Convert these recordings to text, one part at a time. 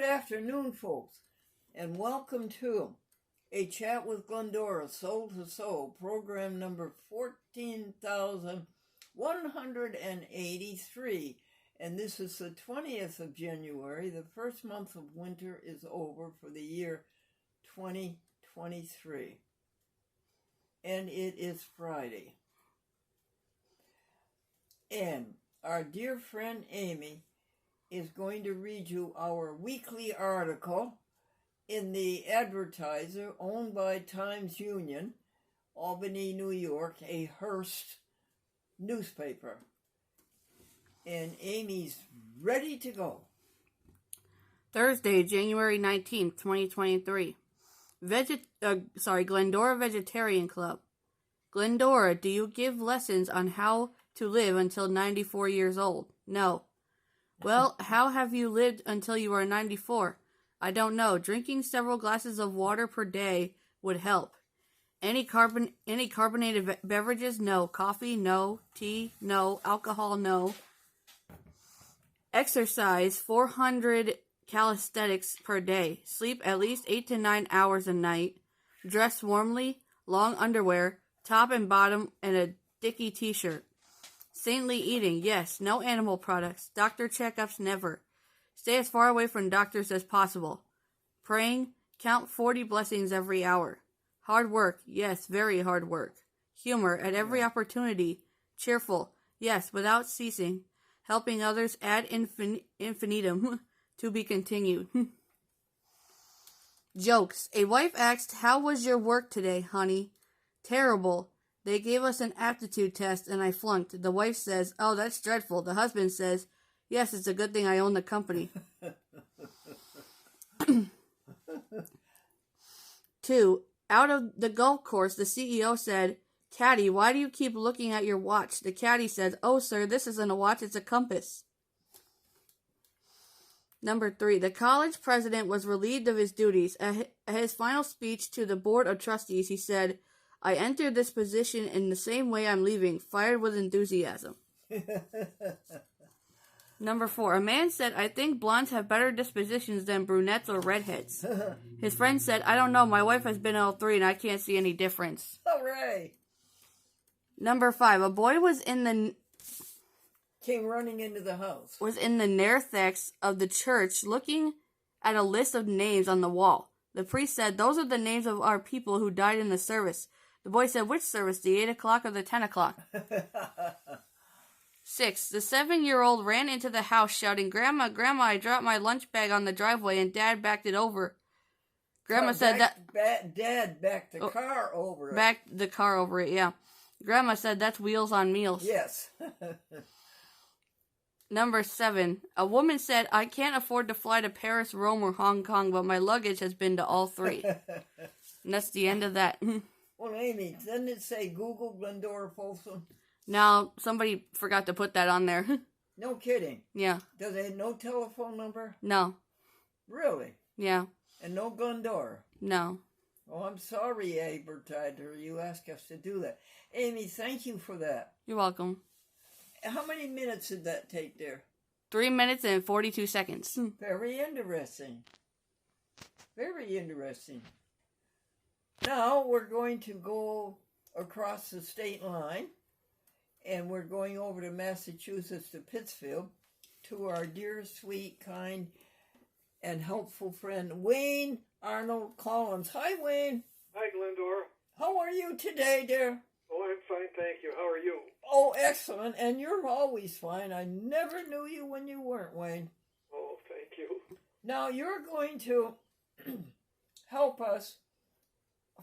afternoon, folks, and welcome to A Chat with Glendora, Soul to Soul, program number 14,183. And this is the 20th of January. The first month of winter is over for the year 2023. And it is Friday. And our dear friend Amy is going to read you our weekly article in the Advertiser, owned by Times Union, Albany, New York, a Hearst newspaper. And Amy's ready to go. Thursday, January 19th, 2023. Glendora Vegetarian Club. Glendora, do you give lessons on how to live until 94 years old? No. Well, how have you lived until you are 94? I don't know. Drinking several glasses of water per day would help. Any carbonated beverages? No. Coffee? No. Tea? No. Alcohol? No. Exercise 400 calisthenics per day. Sleep at least 8 to 9 hours a night. Dress warmly. Long underwear. Top and bottom and a dicky t-shirt. Saintly eating, yes. No animal products. Doctor checkups, never. Stay as far away from doctors as possible. Praying, count 40 blessings every hour. Hard work, yes, very hard work. Humor at every opportunity. Cheerful, yes, without ceasing. Helping others ad infinitum, to be continued. Jokes. A wife asked, "How was your work today, honey?" "Terrible. They gave us an aptitude test and I flunked." The wife says, "Oh, that's dreadful." The husband says, "Yes, it's a good thing I own the company." 2. Out of the golf course, the CEO said, "Caddy, why do you keep looking at your watch?" The caddy says, "Oh, sir, this isn't a watch, it's a compass." Number 3. The college president was relieved of his duties. At his final speech to the board of trustees, he said, "I entered this position in the same way I'm leaving, fired with enthusiasm." Number 4. A man said, "I think blondes have better dispositions than brunettes or redheads." His friend said, "I don't know, my wife has been all three and I can't see any difference." Hooray! Number 5. A boy Came running into the house. Was in the narthex of the church looking at a list of names on the wall. The priest said, "Those are the names of our people who died in the service." The boy said, "Which service, the 8 o'clock or the 10 o'clock? 6. The 7-year-old ran into the house shouting, "Grandma, Grandma, I dropped my lunch bag on the driveway and Dad backed it over." Grandma said Dad backed the car over it. Backed the car over it, yeah. Grandma said, "That's Wheels on Meals." Yes. Number 7. A woman said, "I can't afford to fly to Paris, Rome, or Hong Kong, but my luggage has been to all three." And that's the end of that. Well, Amy, didn't it say Google Glendora Folsom? No, somebody forgot to put that on there. No kidding. Yeah. Does it have no telephone number? No. Really? Yeah. And no Glendora? No. Oh, I'm sorry, Advertiser. You asked us to do that. Amy, thank you for that. You're welcome. How many minutes did that take there? 3 minutes and 42 seconds. Very interesting. Very interesting. Now we're going to go across the state line, and we're going over to Massachusetts, to Pittsfield, to our dear, sweet, kind, and helpful friend, Wayne Arnold Collins. Hi, Wayne. Hi, Glendora. How are you today, dear? Oh, I'm fine, thank you. How are you? Oh, excellent. And you're always fine. I never knew you when you weren't, Wayne. Oh, thank you. Now, you're going to help us.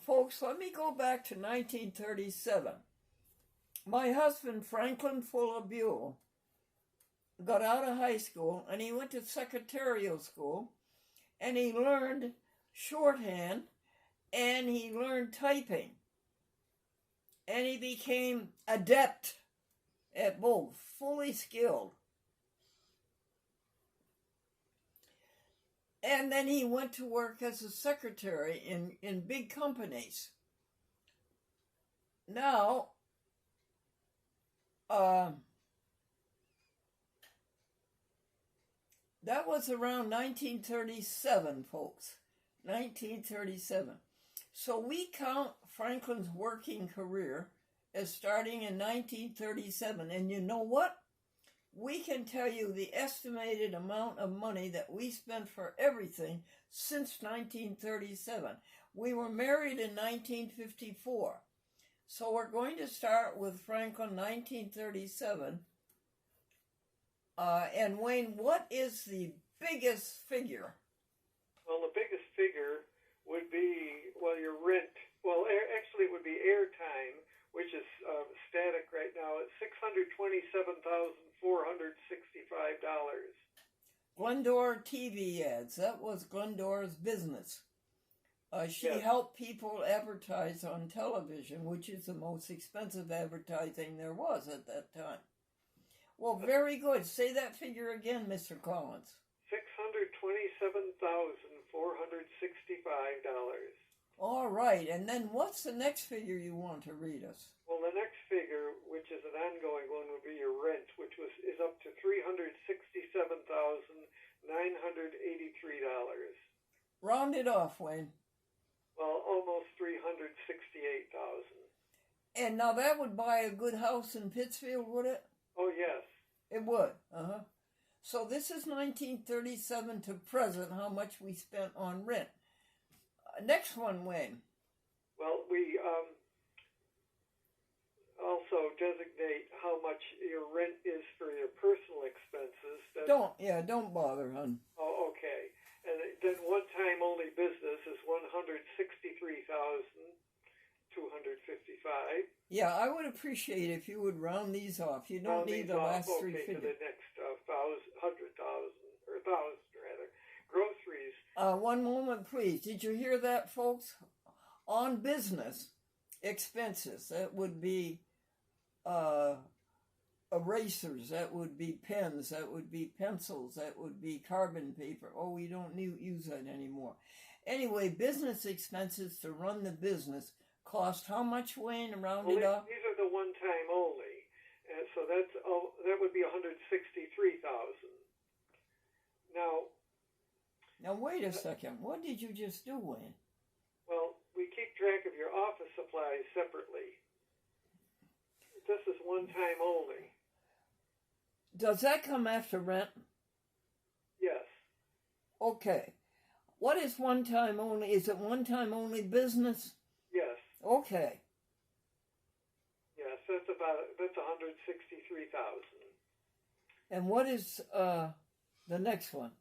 Folks, let me go back to 1937. My husband, Franklin Fuller Buell, got out of high school, and he went to secretarial school, and he learned shorthand, and he learned typing. And he became adept at both, fully skilled. And then he went to work as a secretary in big companies. Now, That was around 1937, folks. 1937. So we count Franklin's working career as starting in 1937. And you know what? We can tell you the estimated amount of money that we spent for everything since 1937. We were married in 1954. So we're going to start with Franklin 1937. And Wayne, what is the biggest figure? Well, the biggest figure would be, well, your rent. Well, actually, it would be airtime, which is static right now at $627,465. Glendora TV ads. That was Glendora's business. She Yes. helped people advertise on television, which is the most expensive advertising there was at that time. Well, very good. Say that figure again, Mr. Collins. $627,465. All right. And then what's the next figure you want to read us? Well, the next figure, which is an ongoing one, would be your rent, which is up to $367,983. Round it off, Wayne. Well, almost $368,000. And now that would buy a good house in Pittsfield, would it? Oh, yes. It would. So this is 1937 to present, how much we spent on rent. Next one, Wayne. Well, we also designate how much your rent is for your personal expenses. Don't bother, hon. Oh, okay. And then one-time only business is $163,255. Yeah, I would appreciate if you would round these off. You don't need the last three to figures. the next 100,000 or 1,000 rather. Groceries. One moment, please. Did you hear that, folks? On business expenses, that would be erasers, that would be pens, that would be pencils, that would be carbon paper. Oh, we don't use that anymore. Anyway, business expenses to run the business cost how much, Wayne? Rounded off? These are the one-time only, and so that would be $163,000. Now wait a second. What did you just do, Wayne? Well, we keep track of your office supplies separately. This is one time only. Does that come after rent? Yes. Okay. What is one time only? Is it one time only business? Yes. Okay. Yes, that's $163,000. And what is the next one?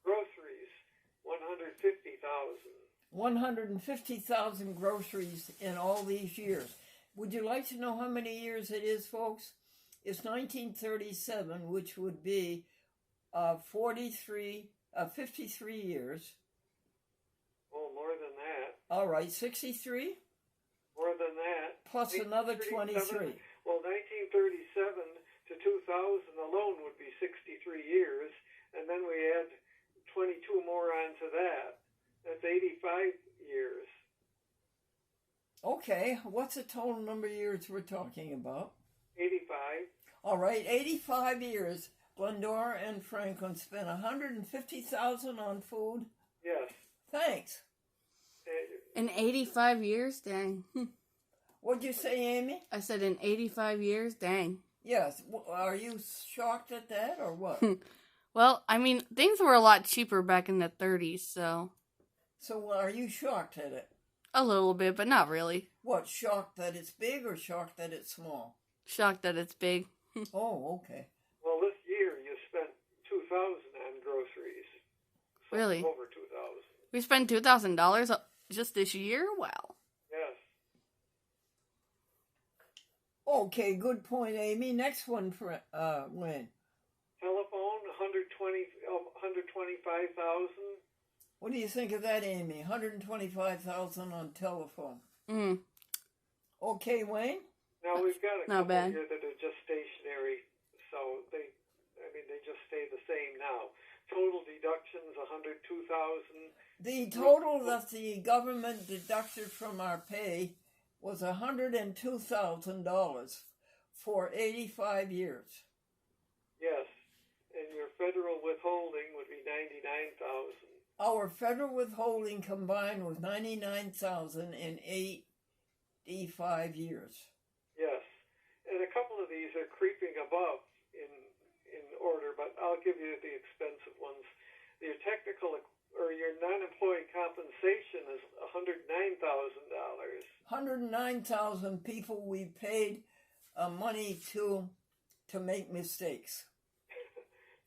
Groceries, $150,000. 150,000 groceries in all these years. Would you like to know how many years it is, folks? It's 1937, which would be 53 years. Oh, more than that. All right, 63? More than that. Plus another 23. Well, 1937 to 2000 alone would be 63 years, and then we add 22 more onto that. That's 85 years. Okay, what's the total number of years we're talking about? 85. All right, 85 years. Glendora and Franklin spent $150,000 on food. Yes. Thanks. In 85 years? Dang. What'd you say, Amy? I said in 85 years? Dang. Yes. Are you shocked at that or what? Well, I mean, things were a lot cheaper back in the 30s, so... So are you shocked at it? A little bit, but not really. What, shocked that it's big or shocked that it's small? Shocked that it's big. Oh, okay. Well, this year you spent $2,000 on groceries. So Really? Over $2,000. We spent $2,000 just this year? Wow. Yes. Okay, good point, Amy. Next one for Lynn. Telephone, $125,000. What do you think of that, Amy? $125,000 on telephone. Okay, Wayne? Now we've got a Not couple bad. here that are just stationary, so they just stay the same now. Total deductions, $102,000. The total that the government deducted from our pay was $102,000 for 85 years. Yes, and your federal withholding would be 99,000. Our federal withholding combined was 99,000 in 85 years. Yes, and a couple of these are creeping above in order, but I'll give you the expensive ones. Your technical or your non-employee compensation is $109,000. 109,000 people we paid money to make mistakes.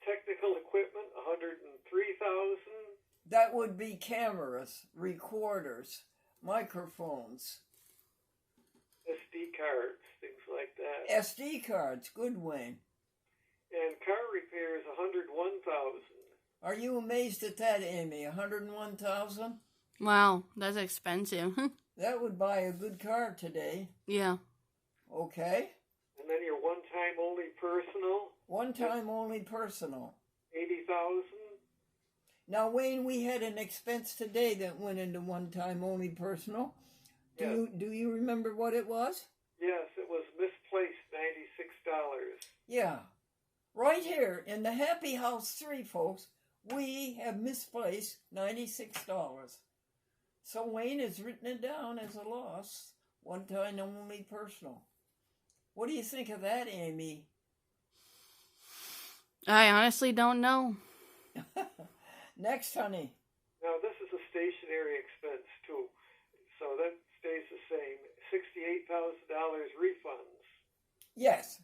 Technical equipment, 103,000. That would be cameras, recorders, microphones, SD cards, things like that. SD cards. Good, Wayne. And car repairs, 101,000. Are you amazed at that, Amy? 101,000? Wow, that's expensive. That would buy a good car today. Yeah. Okay. And then your one-time only personal. One time only personal. 80,000. Now, Wayne, we had an expense today that went into one time only personal. Yes. Do you remember what it was? Yes, it was misplaced, $96. Yeah. Right here in the Happy House 3, folks, we have misplaced $96. So Wayne has written it down as a loss, one time only personal. What do you think of that, Amy? I honestly don't know. Next, honey. Now, this is a stationary expense, too. So that stays the same. $68,000 refunds. Yes.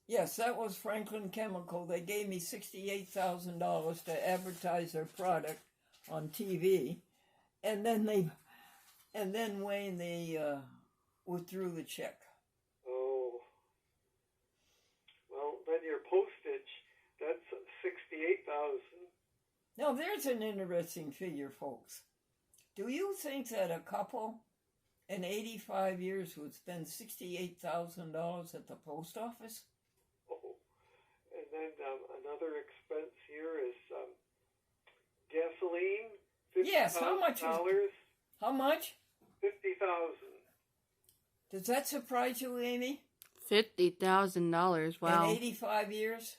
Yes, that was Franklin Chemical. They gave me $68,000 to advertise their product on TV. And then Wayne, they withdrew the check. Oh. Well, then your postage, that's $68,000. Now, there's an interesting figure, folks. Do you think that a couple in 85 years would spend $68,000 at the post office? Oh. And then another expense here is gasoline. Yes, how much? How much? $50,000. Does that surprise you, Amy? $50,000. Wow. In 85 years?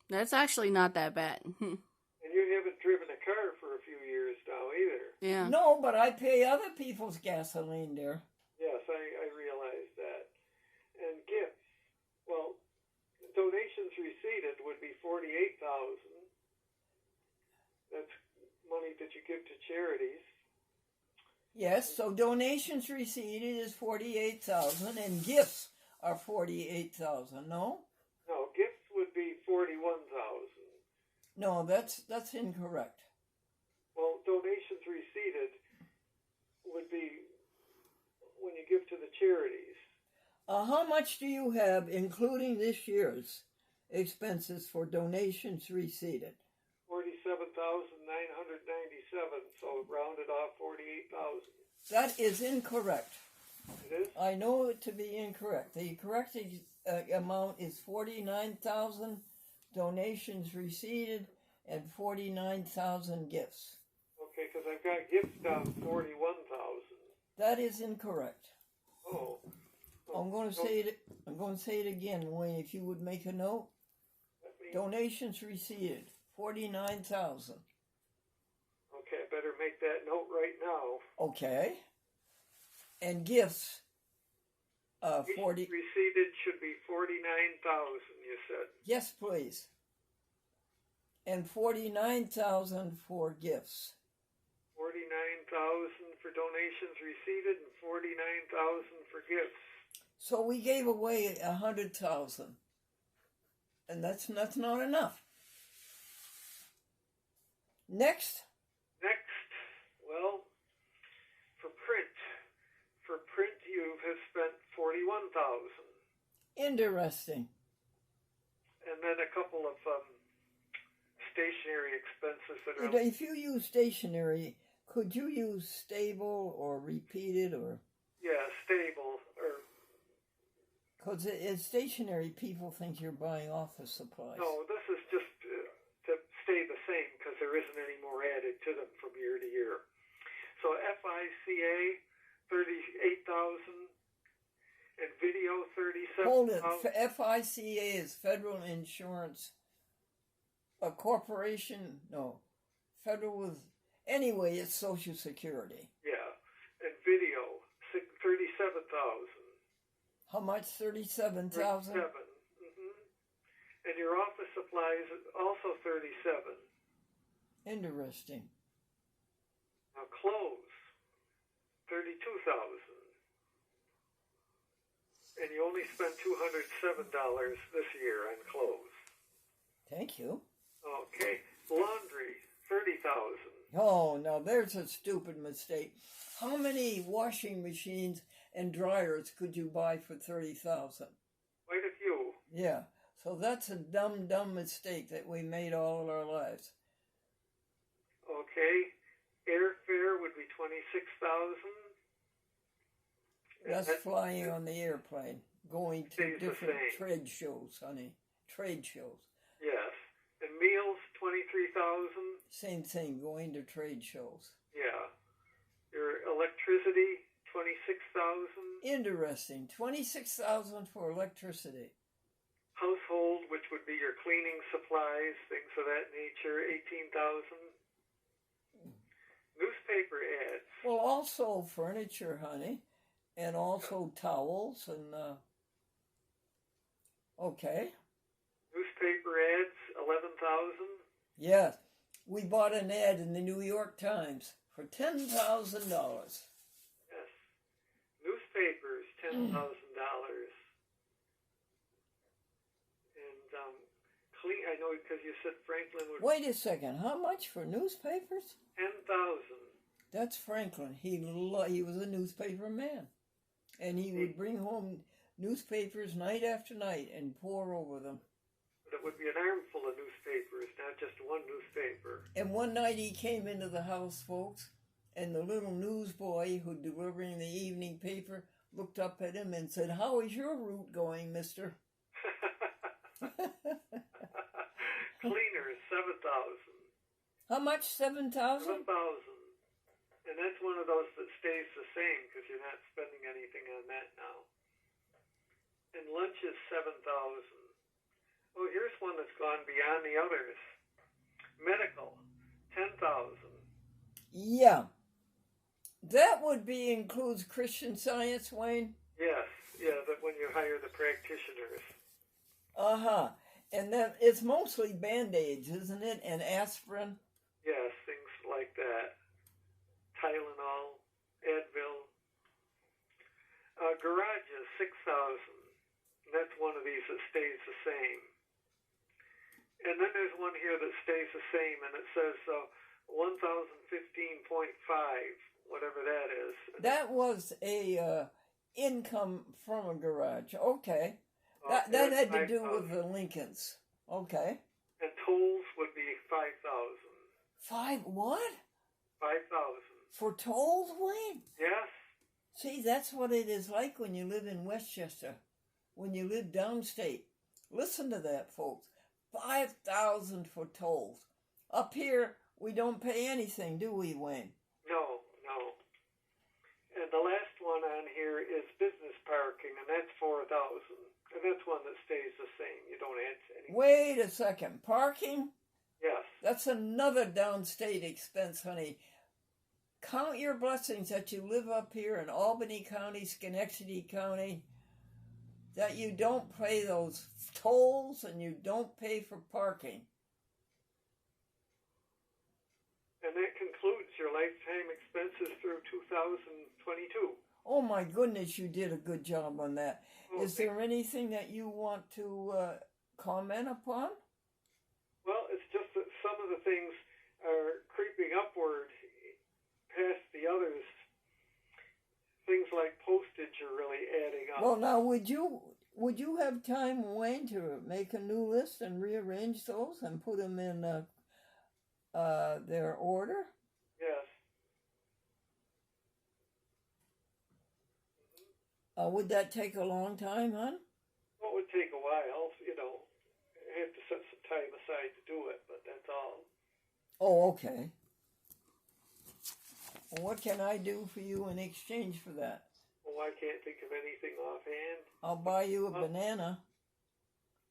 That's actually not that bad. And you haven't driven a car for a few years now either. Yeah. No, but I pay other people's gasoline there. Yes, I realize that. And gifts. Well, donations received would be $48,000. That's money that you give to charities. Yes, so donations received is $48,000 and gifts are $48,000. No? No, gifts would be $41,000. No, that's incorrect. Well, donations received would be when you give to the charities. How much do you have, including this year's expenses for donations received? $47,997. So rounded off 48,000. That is incorrect. It is? I know it to be incorrect. The correct amount is 49,000 donations received and 49,000 gifts. Okay, because I've got gifts down 41,000. That is incorrect. Oh. I'm going to say it again, Wayne. If you would make a note. Donations received 49,000. Okay, I better make that note right now. Okay. And gifts 40. Received should be 49,000. You said. Yes, please. And 49,000 for gifts. 49,000 for donations received and 49,000 for gifts. So we gave away 100,000. And that's not enough. Next. Well, for print you have spent 41,000. Interesting. And then a couple of stationary expenses that are. If you use stationary, could you use stable or repeated or? Yeah, stable or. Because it's stationary, people think you're buying office supplies. No, this is just to stay the same because there isn't any more added to them from year to year. So FICA, 38,000, and video 37,000. Hold it. FICA is Federal Insurance a corporation? No. Federal was, anyway, it's Social Security. Yeah. And video, 37,000. How much? 37,000? 37. And your office supplies also 37. Interesting. Now clothes, 32,000. And you only spent $207 this year on clothes. Thank you. Okay. Laundry, 30,000. Oh, now there's a stupid mistake. How many washing machines and dryers could you buy for 30,000? Quite a few. Yeah. So that's a dumb mistake that we made all our lives. Okay. Airfare would be 26,000. That's flying on the airplane, going to Stays the different same. trade shows, honey. Trade shows. Yes. And meals, 23,000. Same thing, going to trade shows. Yeah. Your electricity, 26,000. Interesting. 26,000 for electricity. Household, which would be your cleaning supplies, things of that nature, 18,000. Newspaper ads. Well, also furniture, honey, and also towels and okay. Newspaper ads, 11,000. Yes, we bought an ad in the New York Times for $10,000. Yes. Newspapers, $10,000. And clean. I know because you said Franklin would. Wait a second, how much for newspapers? 10,000. That's Franklin. He was a newspaper man, and he would bring home newspapers night after night and pour over them. But it would be an armful of newspapers, not just one newspaper. And one night he came into the house, folks, and the little newsboy who delivering the evening paper looked up at him and said, "How is your route going, mister?" Cleaners, 7,000. How much? 7,000? 7,000. And that's one of those that stays the same because you're not spending anything on that now. And lunch is 7,000. Oh, here's one that's gone beyond the others. Medical, 10,000. Yeah. That would be includes Christian Science, Wayne? Yes, yeah, that when you hire the practitioners. Uh-huh. And then it's mostly Band-Aids, isn't it? And aspirin? Yes, things like that. Tylenol, Advil. Garages, 6,000. That's one of these that stays the same. And then there's one here that stays the same, and it says 1,015.5, whatever that is. That was a income from a garage. Okay. That There's had to do with 5,000. the Lincolns. Okay. And tolls would be 5,000. What? 5,000. For tolls, Wayne? Yes. See, that's what it is like when you live in Westchester, when you live downstate. Listen to that, folks. 5,000 for tolls. Up here, we don't pay anything, do we, Wayne? No. And the last one on here is business parking, and that's 4,000. And that's one that stays the same. You don't add anything. Wait a second. Parking? Yes. That's another downstate expense, honey. Count your blessings that you live up here in Albany County, Schenectady County, that you don't pay those tolls and you don't pay for parking. And that concludes your lifetime expenses through 2022. Oh my goodness, you did a good job on that. Okay. Is there anything that you want to comment upon? Well, it's just that some of the things are creeping upward past the others. Things like postage are really adding up. Well, now, would you have time, Wayne, to make a new list and rearrange those and put them in their order? Yes. Would that take a long time, hon? Well, it would take a while, I have to set some time aside to do it, but that's all. Oh, okay. Well, what can I do for you in exchange for that? Well, I can't think of anything offhand. I'll buy you a banana.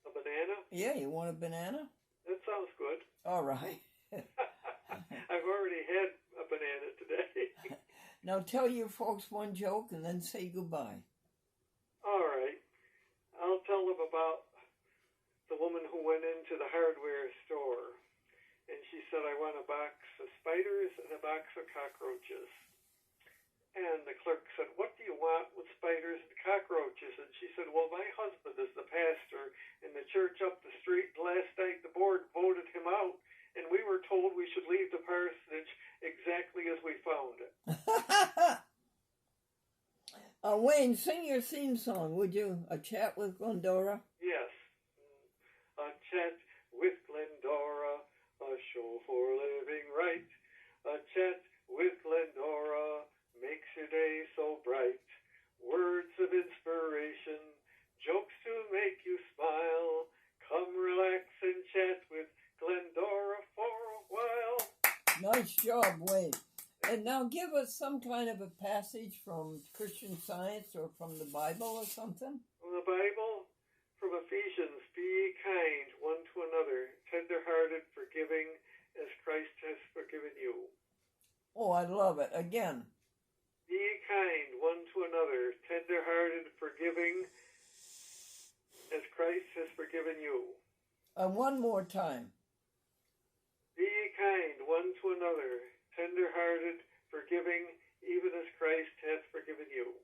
A banana? Yeah, you want a banana? That sounds good. All right. I've already had a banana today. Now tell your folks one joke and then say goodbye. All right. I'll tell them about the woman who went into the hardware store. And she said, I want a box of spiders and a box of cockroaches. And the clerk said, what do you want with spiders and cockroaches? And she said, well, my husband is the pastor in the church up the street. Last night the board voted him out, and we were told we should leave the parsonage exactly as we found it. Wayne, sing your theme song, would you? A Chat with Glendora? Yes. A chat with Glendora, a show for living right. A chat with Glendora makes your day so bright. Words of inspiration, jokes to make you smile. Come relax and chat with Glendora for a while. Nice job, Wayne. And now give us some kind of a passage from Christian Science or from the Bible or something. From the Bible, from Ephesians, be ye kind one to another, tender-hearted, forgiving, as Christ has forgiven you. Oh, I love it. Again. Be ye kind one to another, tender-hearted, forgiving, as Christ has forgiven you. One more time. Be ye kind one to another, tender-hearted, forgiving, even as Christ hath forgiven you.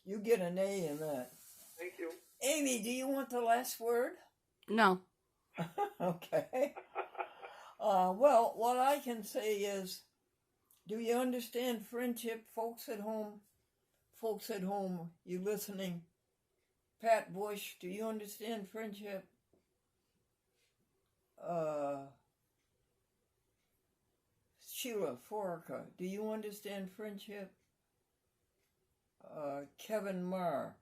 You get an A in that. Thank you. Amy, do you want the last word? No. Okay. Well, what I can say is, do you understand friendship, folks at home? Folks at home, you listening? Pat Bush, do you understand friendship? Sheila Foraker, do you understand friendship? Kevin Marr,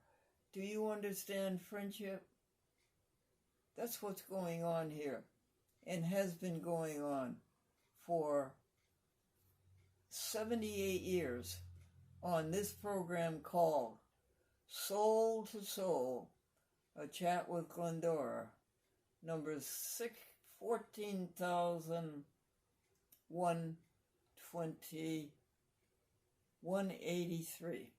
do you understand friendship? That's what's going on here and has been going on for 78 years on this program called Soul to Soul, a chat with Glendora, number 14,183.